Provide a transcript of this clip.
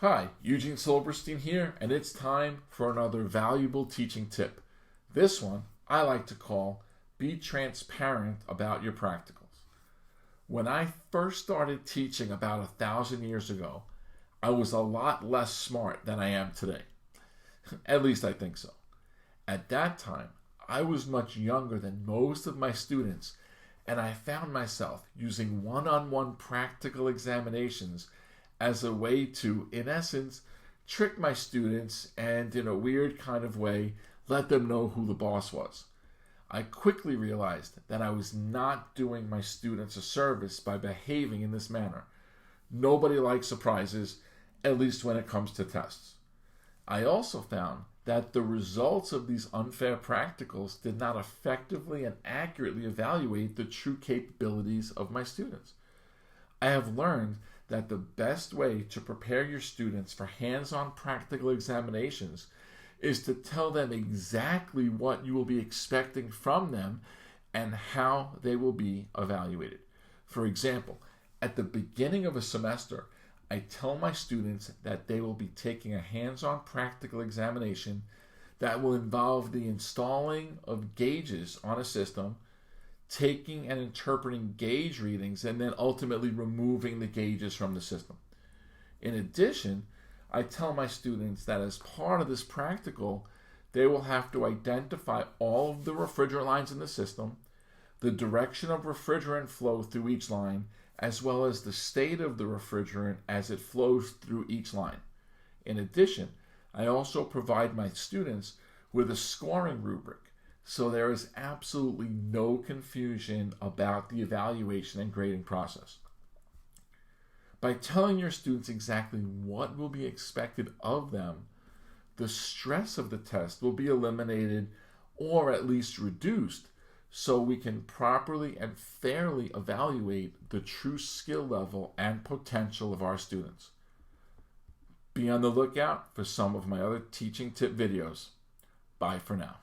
Hi, Eugene Silverstein here, and it's time for another valuable teaching tip. This one I like to call Be Transparent About Your Practicals. When I first started teaching about 1,000 years ago, I was a lot less smart than I am today. At least I think so. At that time, I was much younger than most of my students, and I found myself using one-on-one practical examinations as a way to, in essence, trick my students and, in a weird kind of way, let them know who the boss was. I quickly realized that I was not doing my students a service by behaving in this manner. Nobody likes surprises, at least when it comes to tests. I also found that the results of these unfair practicals did not effectively and accurately evaluate the true capabilities of my students. I have learned that the best way to prepare your students for hands-on practical examinations is to tell them exactly what you will be expecting from them and how they will be evaluated. For example, at the beginning of a semester, I tell my students that they will be taking a hands-on practical examination that will involve the installing of gauges on a system, taking and interpreting gauge readings, and then ultimately removing the gauges from the system. In addition, I tell my students that as part of this practical, they will have to identify all of the refrigerant lines in the system, the direction of refrigerant flow through each line, as well as the state of the refrigerant as it flows through each line. In addition, I also provide my students with a scoring rubric, so there is absolutely no confusion about the evaluation and grading process. By telling your students exactly what will be expected of them, the stress of the test will be eliminated or at least reduced, so we can properly and fairly evaluate the true skill level and potential of our students. Be on the lookout for some of my other teaching tip videos. Bye for now.